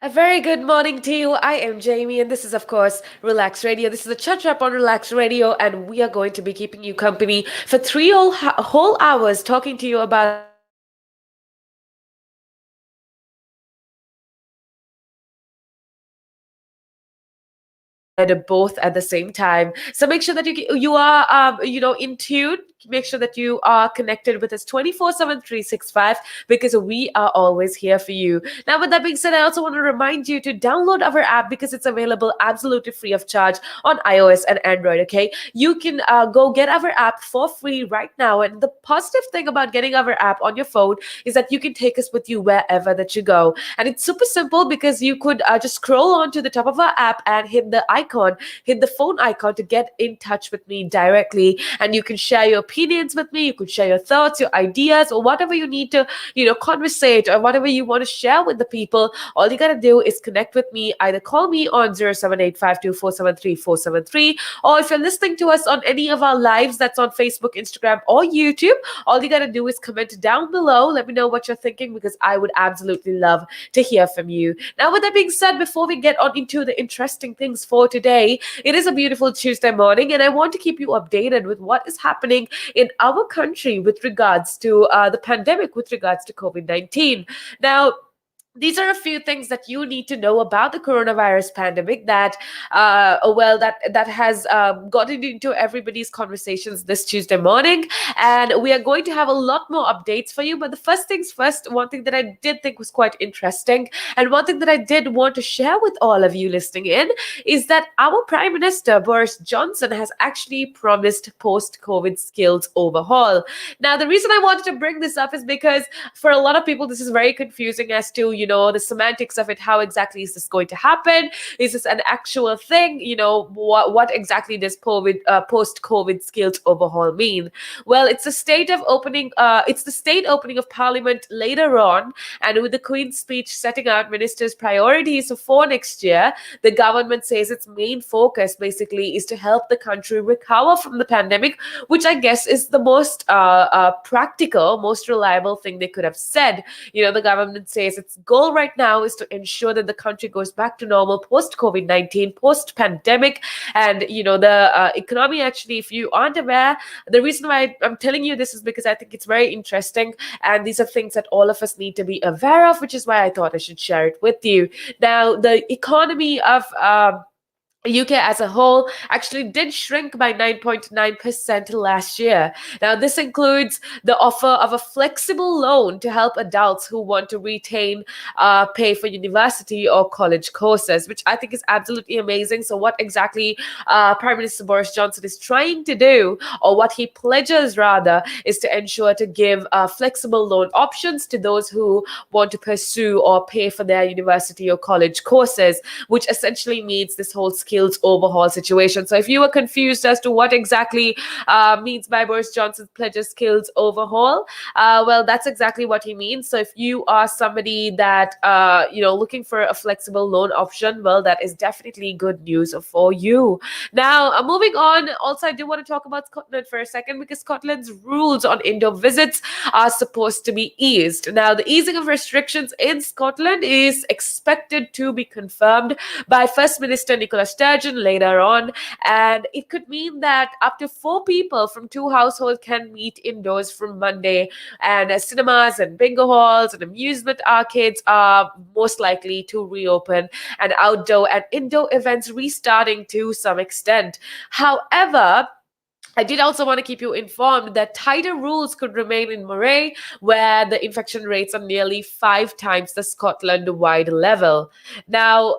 A very good morning to you. I am Jamie, and this is, of course, Relax Radio. This is a chat wrap on Relax Radio, and we are going to be keeping you company for three whole hours talking to you about the latest news, information, and both at the same time. So make sure that you are in tune. Make sure that you are connected with us 24/7, 365, because we are always here for you. Now, with that being said, I also want to remind you to download our app because it's available absolutely free of charge on iOS and Android. Okay, you can go get our app for free right now. And the positive thing about getting our app on your phone is that you can take us with you wherever that you go. And it's super simple because you could just scroll on to the top of our app and hit the phone icon to get in touch with me directly. And you can share your opinions with me. You could share your thoughts, your ideas, or whatever you need to, conversate, or whatever you want to share with the people. All you got to do is connect with me. Either call me on 07852473473, or if you're listening to us on any of our lives that's on Facebook, Instagram, or YouTube, all you got to do is comment down below. Let me know what you're thinking because I would absolutely love to hear from you. Now, with that being said, before we get on into the interesting things for today, it is a beautiful Tuesday morning, and I want to keep you updated with what is happening in our country with regards to the pandemic, with regards to COVID-19. Now, these are a few things that you need to know about the coronavirus pandemic that that has gotten into everybody's conversations this Tuesday morning, and we are going to have a lot more updates for you. But the first things first, one thing that I did think was quite interesting, and one thing that I did want to share with all of you listening in, is that our Prime Minister Boris Johnson has actually promised post-COVID skills overhaul. Now, the reason I wanted to bring this up is because for a lot of people this is very confusing as to the semantics of it. How exactly is this going to happen? Is this an actual thing? What exactly does post COVID skills overhaul mean? Well, it's the state opening of parliament later on, and with the Queen's speech setting out ministers' priorities for next year, the government says its main focus basically is to help the country recover from the pandemic, which I guess is the most practical, most reliable thing they could have said. The government says its goal right now is to ensure that the country goes back to normal post COVID-19, post pandemic. And, the economy, actually, if you aren't aware, the reason why I'm telling you this is because I think it's very interesting. And these are things that all of us need to be aware of, which is why I thought I should share it with you. Now, the economy of UK as a whole actually did shrink by 9.9% last year. Now, this includes the offer of a flexible loan to help adults who want to retain pay for university or college courses, which I think is absolutely amazing. So, what exactly Prime Minister Boris Johnson is trying to do, or what he pledges rather, is to ensure to give flexible loan options to those who want to pursue or pay for their university or college courses, which essentially means this whole skills overhaul situation. So if you were confused as to what exactly means by Boris Johnson's pledges skills overhaul, well, that's exactly what he means. So if you are somebody that looking for a flexible loan option, well, that is definitely good news for you. Now, moving on, also I do want to talk about Scotland for a second, because Scotland's rules on indoor visits are supposed to be eased. Now, the easing of restrictions in Scotland is expected to be confirmed by First Minister Nicola Sturgeon later on, and it could mean that up to 4 people from 2 households can meet indoors from Monday, and cinemas and bingo halls and amusement arcades are most likely to reopen, and outdoor and indoor events restarting to some extent. However, I did also want to keep you informed that tighter rules could remain in Moray, where the infection rates are nearly 5 times the Scotland-wide level. Now,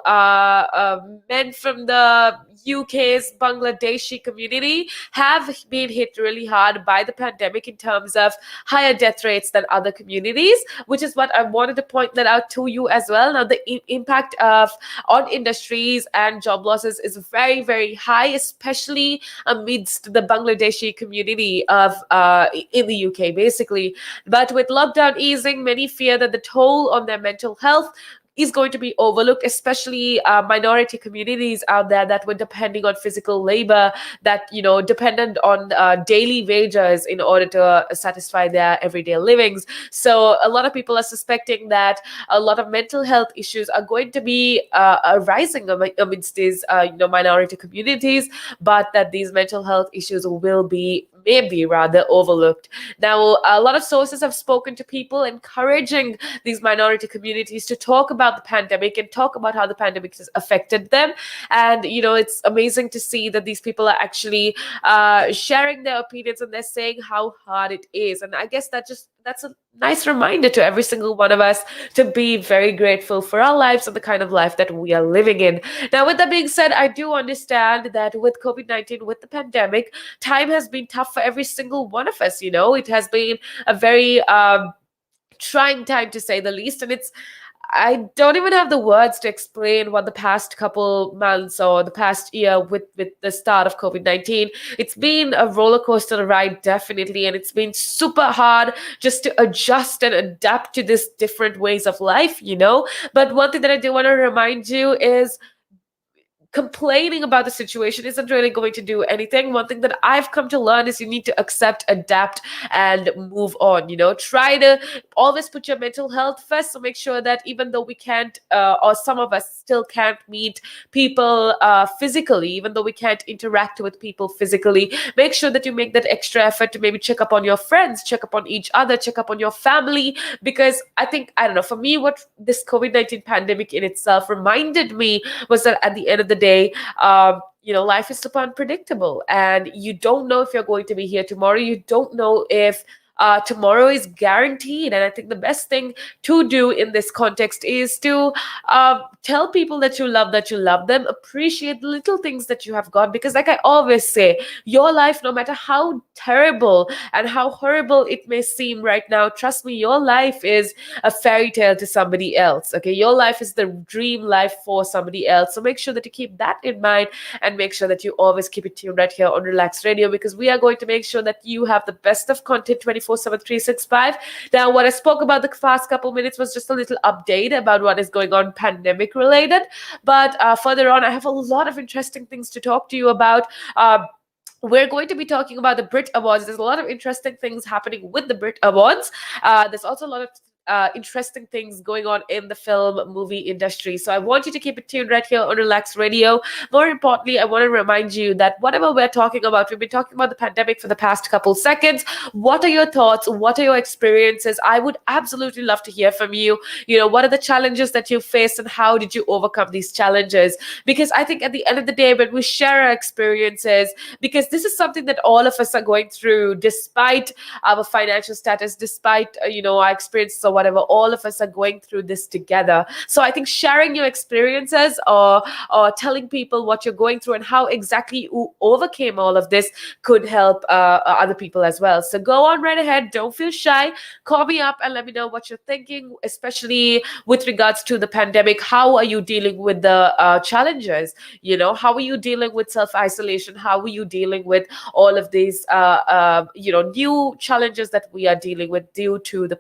men from the UK's Bangladeshi community have been hit really hard by the pandemic in terms of higher death rates than other communities, which is what I wanted to point that out to you as well. Now, the impact of on industries and job losses is very, very high, especially amidst the Bangladeshi community of in the UK, basically. But with lockdown easing, many fear that the toll on their mental health is going to be overlooked, especially minority communities out there that were depending on physical labor, that dependent on daily wages in order to satisfy their everyday livings. So a lot of people are suspecting that a lot of mental health issues are going to be arising amidst these minority communities, but that these mental health issues will be maybe rather overlooked. Now, a lot of sources have spoken to people encouraging these minority communities to talk about the pandemic and talk about how the pandemic has affected them. And it's amazing to see that these people are actually sharing their opinions, and they're saying how hard it is. And I guess that's a nice reminder to every single one of us to be very grateful for our lives and the kind of life that we are living in. Now, with that being said, I do understand that with COVID-19, with the pandemic, time has been tough for every single one of us. It has been a very trying time, to say the least. And I don't even have the words to explain what the past couple months or the past year with the start of COVID-19. It's been a roller coaster ride, definitely, and it's been super hard just to adjust and adapt to this different ways of life. But one thing that I do want to remind you is complaining about the situation isn't really going to do anything. One thing that I've come to learn is you need to accept, adapt, and move on. Try to always put your mental health first. So make sure that even though we can't, or some of us still can't meet people physically, even though we can't interact with people physically, make sure that you make that extra effort to maybe check up on your friends, check up on each other, check up on your family. Because I don't know, for me, what this COVID-19 pandemic in itself reminded me was that at the end of the day, life is super unpredictable, and you don't know if you're going to be here tomorrow. You don't know if tomorrow is guaranteed. And I think the best thing to do in this context is to tell people that you love them, appreciate the little things that you have got. Because like I always say, your life, no matter how terrible and how horrible it may seem right now, trust me, your life is a fairy tale to somebody else. Okay, your life is the dream life for somebody else. So make sure that you keep that in mind, and make sure that you always keep it tuned right here on Relax Radio, because we are going to make sure that you have the best of content 24/7, 365. Now, what I spoke about the past couple minutes was just a little update about what is going on pandemic related. But further on, I have a lot of interesting things to talk to you about. We're going to be talking about the Brit Awards. There's a lot of interesting things happening with the Brit Awards. There's also a lot of interesting things going on in the film movie industry. So I want you to keep it tuned right here on Relax Radio. More importantly, I want to remind you that whatever we're talking about, we've been talking about the pandemic for the past couple seconds. What are your thoughts? What are your experiences? I would absolutely love to hear from you. What are the challenges that you faced, and how did you overcome these challenges? Because I think at the end of the day, when we share our experiences, because this is something that all of us are going through, despite our financial status, despite our experiences or whatever, all of us are going through this together. So I think sharing your experiences, or telling people what you're going through and how exactly you overcame all of this, could help other people as well. So go on right ahead. Don't feel shy. Call me up and let me know what you're thinking, especially with regards to the pandemic. How are you dealing with the challenges? How are you dealing with self-isolation? How are you dealing with all of these new challenges that we are dealing with due to the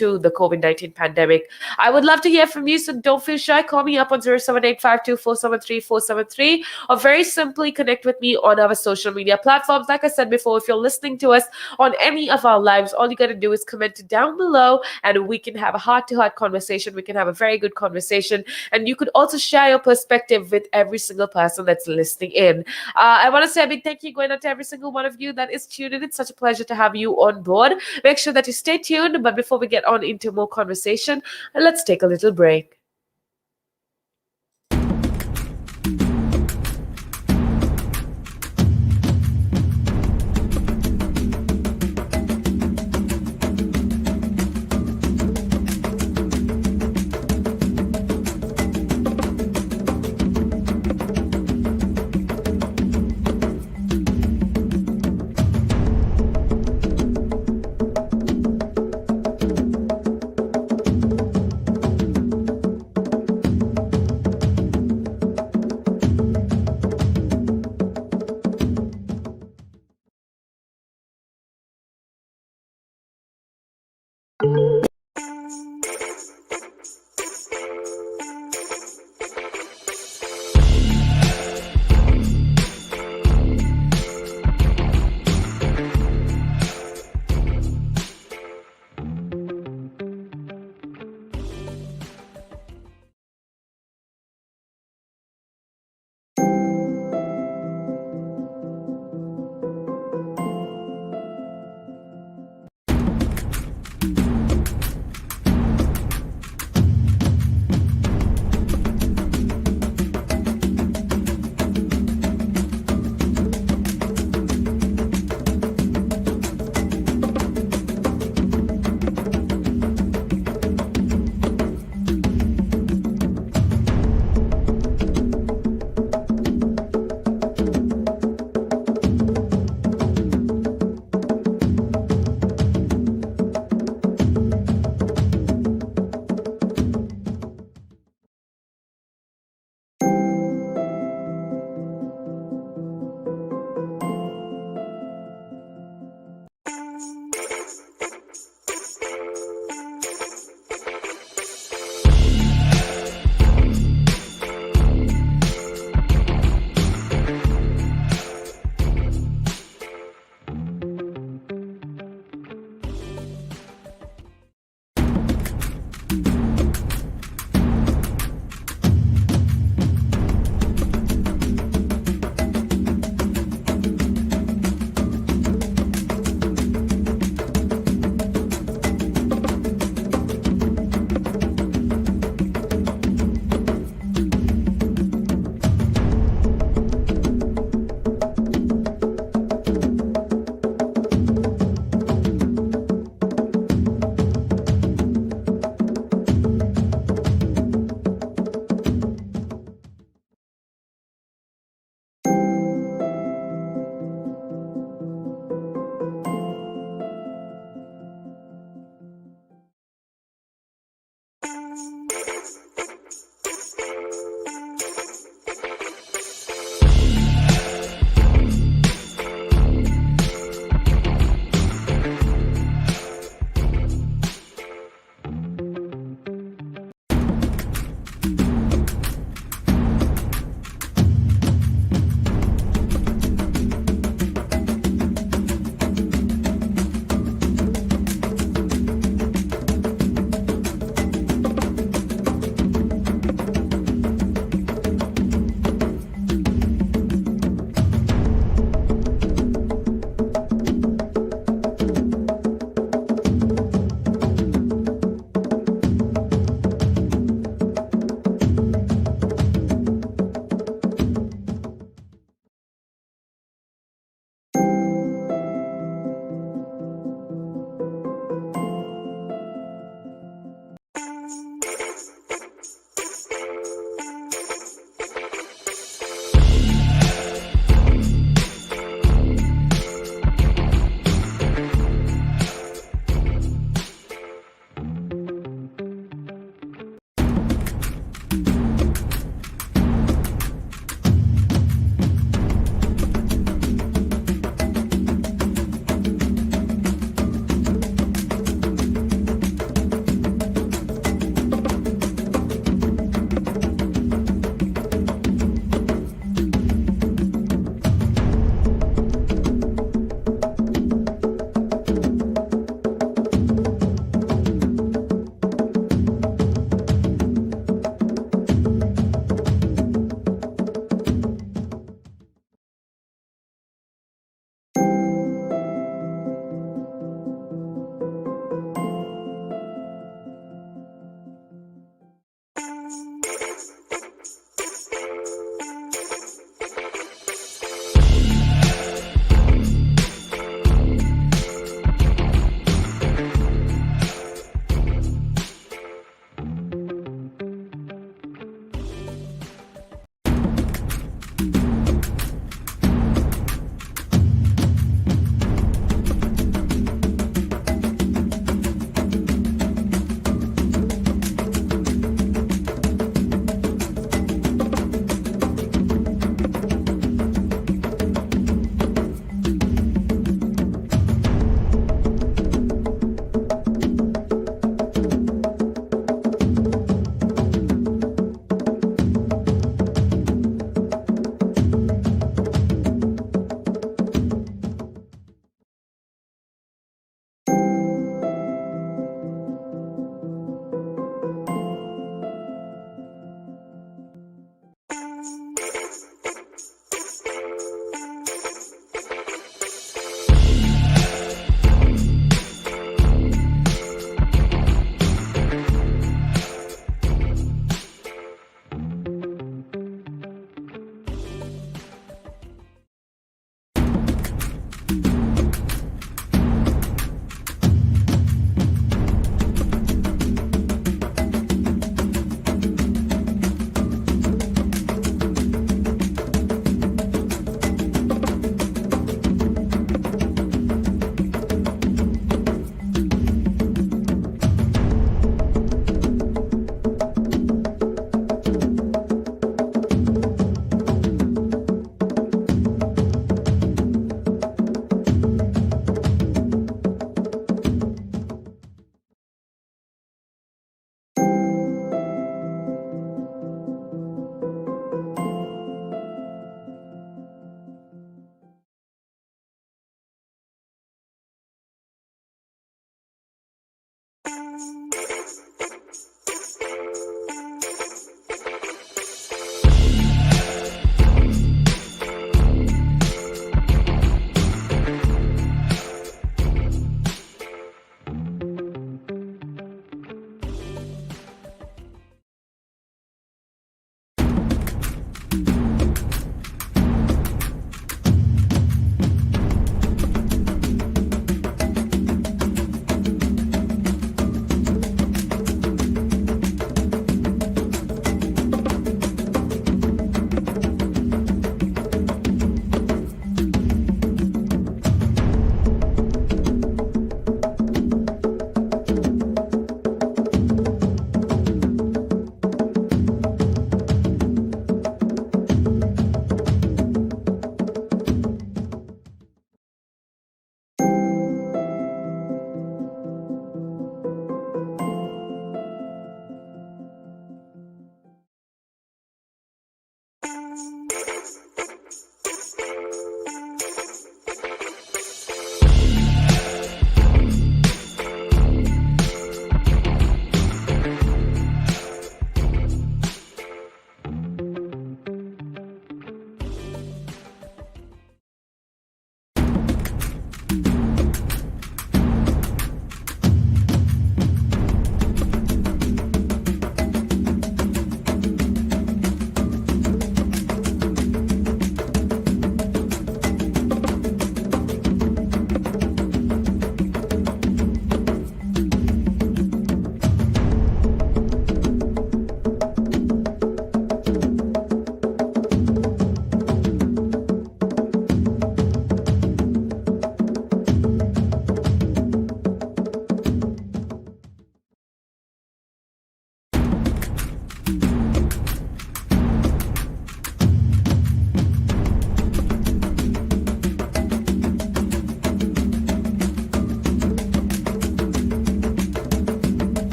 the COVID-19 pandemic? I would love to hear from you, so don't feel shy. Call me up on 07852473473, or very simply connect with me on our social media platforms. Like I said before, if you're listening to us on any of our lives, all you got to do is comment down below, and we can have a heart-to-heart conversation. We can have a very good conversation, and you could also share your perspective with every single person that's listening in. I want to say a big thank you going out to every single one of you that is tuned in. It's such a pleasure to have you on board. Make sure that you stay tuned, but before we get on into more conversation, let's take a little break.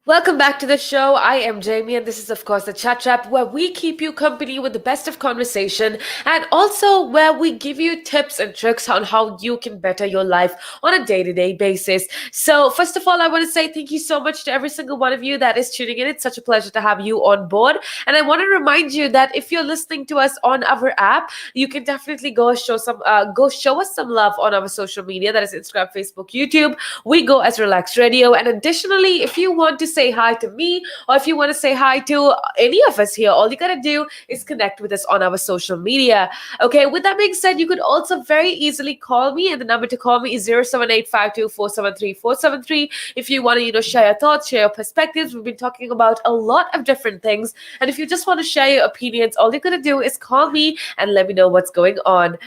Welcome back to the show. I am Jamie, and this is, of course, the Chat Trap, where we keep you company with the best of conversation and also where we give you tips and tricks on how you can better your life on a day to day basis. So, first of all, I want to say thank you so much to every single one of you that is tuning in. It's such a pleasure to have you on board. And I want to remind you that if you're listening to us on our app, you can definitely go show us some love on our social media, that is Instagram, Facebook, YouTube. We go as Relax Radio. And additionally, if you want to say hi to me or if you want to say hi to any of us here, all you gotta do is connect with us on our social media. Okay, with that being said, you could also very easily call me, and the number to call me is 07852473473. If you want to, share your thoughts, share your perspectives. We've been talking about a lot of different things. And if you just want to share your opinions, all you're gonna do is call me and let me know what's going on.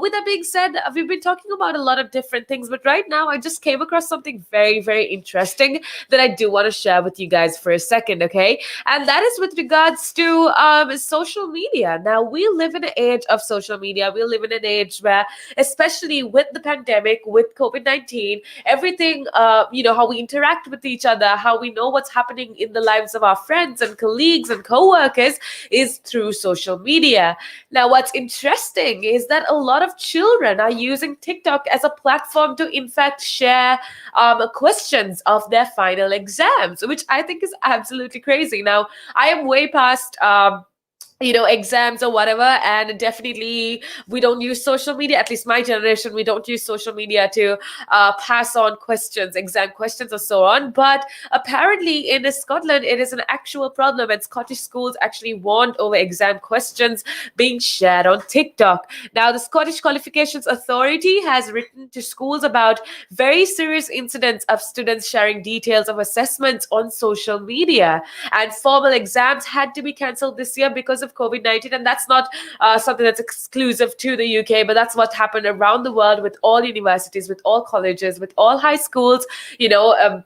With that being said, we've been talking about a lot of different things, but right now I just came across something very, very interesting that I do want to share with you guys for a second, okay? And that is with regards to social media. Now, we live in an age of social media. We live in an age where, especially with the pandemic, with COVID-19, everything, how we interact with each other, how we know what's happening in the lives of our friends and colleagues and co-workers is through social media. Now, what's interesting is that a lot of children are using TikTok as a platform to, in fact, share questions of their final exams, which I think is absolutely crazy. Now, I am way past exams or whatever, and definitely we don't use social media, at least my generation, we don't use social media to pass on questions, exam questions or so on. But apparently in Scotland it is an actual problem, and Scottish schools actually warned over exam questions being shared on TikTok. Now, the Scottish Qualifications Authority has written to schools about very serious incidents of students sharing details of assessments on social media, and formal exams had to be cancelled this year because of COVID-19. And that's not something that's exclusive to the UK, but that's what happened around the world with all universities, with all colleges, with all high schools.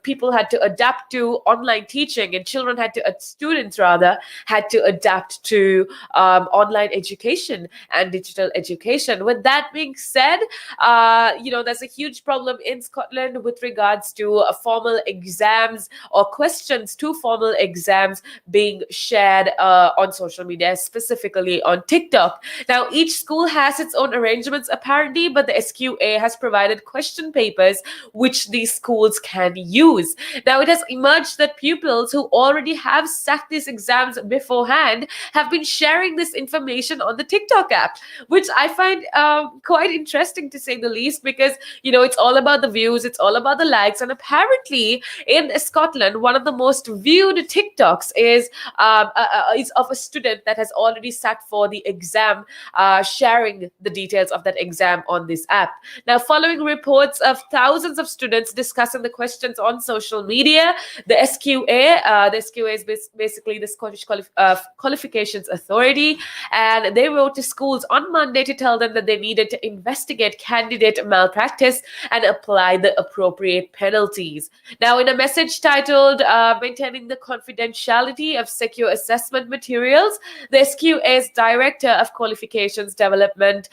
People had to adapt to online teaching, and students rather had to adapt to online education and digital education. With that being said, there's a huge problem in Scotland with regards to formal exams or questions to formal exams being shared on social media, specifically on TikTok. Now, each school has its own arrangements apparently, but the SQA has provided question papers which these schools can use. Now, it has emerged that pupils who already have sat these exams beforehand have been sharing this information on the TikTok app, which I find quite interesting, to say the least, because it's all about the views, it's all about the likes. And apparently in Scotland, one of the most viewed TikToks is of a student that has already sat for the exam, sharing the details of that exam on this app. Now, following reports of thousands of students discussing the questions on social media, the SQA is basically the Scottish Qualifications Authority, and they wrote to schools on Monday to tell them that they needed to investigate candidate malpractice and apply the appropriate penalties. Now, in a message titled Maintaining the Confidentiality of Secure Assessment Materials, the SQA's Director of Qualifications Development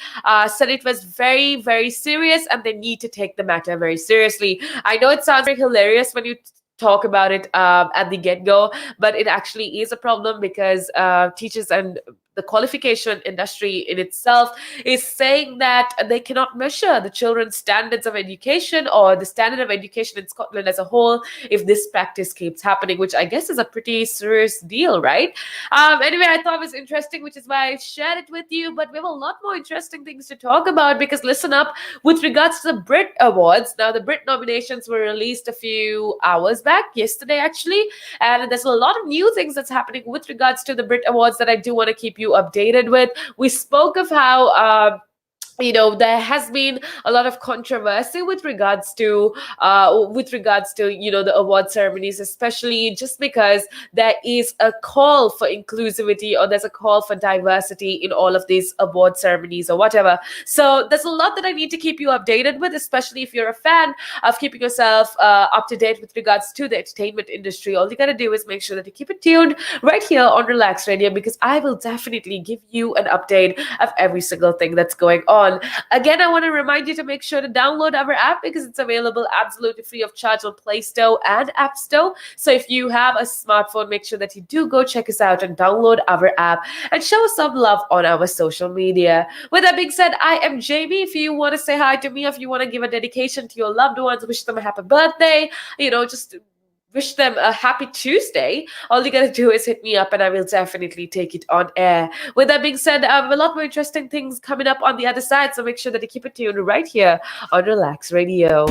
said it was very, very serious and they need to take the matter very seriously. I know it sounds very hilarious when you talk about it at the get-go, but it actually is a problem because teachers and the qualification industry in itself is saying that they cannot measure the children's standards of education or the standard of education in Scotland as a whole if this practice keeps happening, which I guess is a pretty serious deal, right? Anyway, I thought it was interesting, which is why I shared it with you. But we have a lot more interesting things to talk about, because listen up, with regards to the Brit Awards. Now, the Brit nominations were released a few hours back, yesterday actually, and there's a lot of new things that's happening with regards to the Brit Awards that I do want to keep you updated with. We spoke of how there has been a lot of controversy with regards to the award ceremonies, especially just because there is a call for inclusivity, or there's a call for diversity in all of these award ceremonies or whatever. So there's a lot that I need to keep you updated with, especially if you're a fan of keeping yourself up to date with regards to the entertainment industry. All you gotta do is make sure that you keep it tuned right here on Relax Radio, because I will definitely give you an update of every single thing that's going on. on. Again, I want to remind you to make sure to download our app because it's available absolutely free of charge on Play Store and App Store. So if you have a smartphone, make sure that you do go check us out and download our app and show us some love on our social media. With that being said, I am Jamie. If you want to say hi to me, if you want to give a dedication to your loved ones, wish them a happy birthday, just wish them a happy Tuesday, all you gotta do is hit me up and I will definitely take it on air. With that being said, I have a lot more interesting things coming up on the other side, so make sure that you keep it tuned right here on Relax Radio.